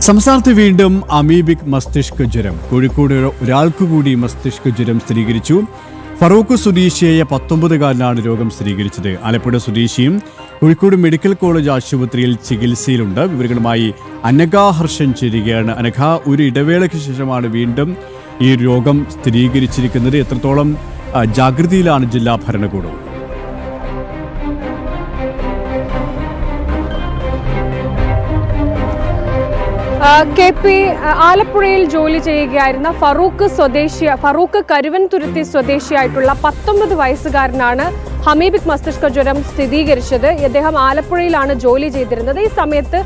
സംസ്ഥാനത്ത് വീണ്ടും അമീബിക് മസ്തിഷ്ക ജ്വരം. കോഴിക്കോട് ഒരാൾക്ക് കൂടി മസ്തിഷ്ക ജ്വരം സ്ഥിരീകരിച്ചു. ഫറൂഖ് സ്വദേശിയായ 19-കാരനാണ് രോഗം സ്ഥിരീകരിച്ചത്. ആലപ്പുഴ സ്വദേശിയും കോഴിക്കോട് മെഡിക്കൽ കോളേജ് ആശുപത്രിയിൽ ചികിത്സയിലുണ്ട്. വിവരങ്ങളുമായി അനഘ ഹർഷൻ ചേരുകയാണ്. അനഘ, ഒരു ഇടവേളയ്ക്ക് ശേഷമാണ് വീണ്ടും ഈ രോഗം സ്ഥിരീകരിച്ചിരിക്കുന്നത്. എത്രത്തോളം ജാഗ്രതയിലാണ് ജില്ലാ ഭരണകൂടം? ആലപ്പുഴയിൽ ജോലി ചെയ്യുകയായിരുന്ന ഫറൂഖ് കരുവൻതുരുത്തി സ്വദേശിയായിട്ടുള്ള 19 വയസ്സുകാരനാണ് അമീബിക് മസ്തിഷ്ക ജ്വരം സ്ഥിരീകരിച്ചത്. ഇദ്ദേഹം ആലപ്പുഴയിലാണ് ജോലി ചെയ്തിരുന്നത്. ഈ സമയത്ത്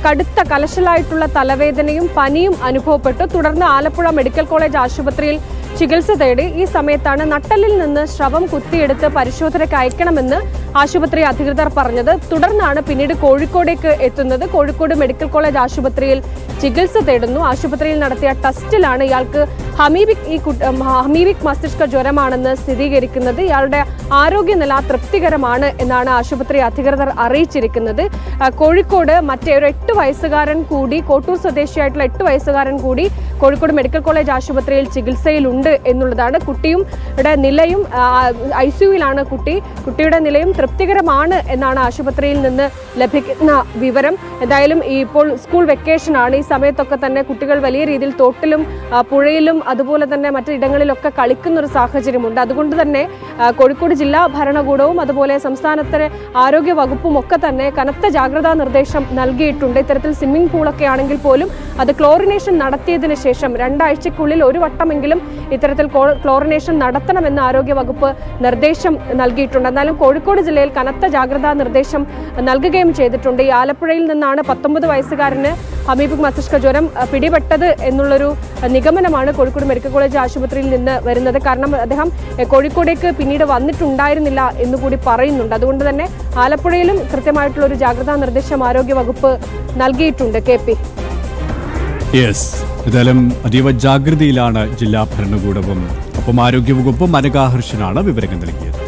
കടുത്ത കലശലായിട്ടുള്ള തലവേദനയും പനിയും അനുഭവപ്പെട്ടു. തുടർന്ന് ആലപ്പുഴ മെഡിക്കൽ കോളേജ് ആശുപത്രിയിൽ ചികിത്സ തേടി. ഈ സമയത്താണ് നട്ടലിൽ നിന്ന് സ്രവം കുത്തിയെടുത്ത് പരിശോധനയ്ക്ക് അയക്കണമെന്ന് ആശുപത്രി അധികൃതർ പറഞ്ഞത്. തുടർന്നാണ് പിന്നീട് കോഴിക്കോടേക്ക് എത്തുന്നത്. കോഴിക്കോട് മെഡിക്കൽ കോളേജ് ആശുപത്രിയിൽ ചികിത്സ തേടുന്നു. ആശുപത്രിയിൽ നടത്തിയ ടെസ്റ്റിലാണ് ഇയാൾക്ക് അമീബിക് മസ്തിഷ്ക ജ്വരമാണെന്ന് സ്ഥിരീകരിക്കുന്നത്. ഇയാളുടെ ആരോഗ്യനില തൃപ്തികരമാണ് എന്നാണ് ആശുപത്രി അധികൃതർ അറിയിച്ചിരിക്കുന്നത്. കോഴിക്കോട് മറ്റേ ഒരു 8 വയസ്സുകാരൻ കൂടി, കോട്ടൂർ സ്വദേശിയായിട്ടുള്ള 8 വയസ്സുകാരൻ കൂടി കോഴിക്കോട് മെഡിക്കൽ കോളേജ് ആശുപത്രിയിൽ ചികിത്സയിലുണ്ട് എന്നുള്ളതാണ്. കുട്ടിയുടെ നിലയും ICUവിലാണ്. കുട്ടിയുടെ നിലയും തൃപ്തികരമാണ് എന്നാണ് ആശുപത്രിയിൽ നിന്ന് ലഭിക്കുന്ന വിവരം. എന്തായാലും ഇപ്പോൾ സ്കൂൾ വെക്കേഷനാണ്. ഈ സമയത്തൊക്കെ തന്നെ കുട്ടികൾ വലിയ രീതിയിൽ തോട്ടിലും പുഴയിലും അതുപോലെ തന്നെ മറ്റിടങ്ങളിലൊക്കെ കളിക്കുന്ന ഒരു സാഹചര്യമുണ്ട്. അതുകൊണ്ട് തന്നെ കോഴിക്കോട് ജില്ലാ ഭരണകൂടവും അതുപോലെ സംസ്ഥാനത്തെ ആരോഗ്യ വകുപ്പും ഒക്കെ തന്നെ കനത്ത ജാഗ്രതാ നിർദ്ദേശം നൽകിയിട്ടുണ്ട്. ഇത്തരത്തിൽ സ്വിമ്മിംഗ് പൂളൊക്കെ ആണെങ്കിൽ പോലും അത് ക്ലോറിനേഷൻ നടത്തിയതിനു ശേഷം 2 ആഴ്ചയ്ക്കുള്ളിൽ ഒരു വട്ടമെങ്കിലും ഇത്തരത്തിൽ ക്ലോറിനേഷൻ നടത്തണമെന്ന് ആരോഗ്യ വകുപ്പ് നിർദ്ദേശം നൽകിയിട്ടുണ്ട്. എന്നാലും കോഴിക്കോട് ജില്ലയിൽ കനത്ത ജാഗ്രതാ നിർദ്ദേശം നൽകുകയും ചെയ്തിട്ടുണ്ട്. ഈ ആലപ്പുഴയിൽ നിന്നാണ് 19 വയസ്സുകാരന് അമീബിക് മസ്തിഷ്ക ജ്വരം പിടിപെട്ടത് എന്നുള്ളൊരു നിഗമനമാണ് കോഴിക്കോട് മെഡിക്കൽ കോളേജ് ആശുപത്രിയിൽ നിന്ന് വരുന്നത്. കാരണം അദ്ദേഹം കോഴിക്കോടേക്ക് പിന്നീട് വന്നിട്ടുണ്ടായിരുന്നില്ല എന്നുകൂടി പറയുന്നുണ്ട്. അതുകൊണ്ട് തന്നെ ആലപ്പുഴയിലും കൃത്യമായിട്ടുള്ള ഒരു ജാഗ്രതാ നിർദ്ദേശം ആരോഗ്യ വകുപ്പ് നൽകിയിട്ടുണ്ട്. ഏതായാലും അതീവ ജാഗ്രതയിലാണ് ജില്ലാ ഭരണകൂടവും ഒപ്പം ആരോഗ്യവകുപ്പും. അനഘ ഹർഷനാണ് വിവരങ്ങൾ നൽകിയത്.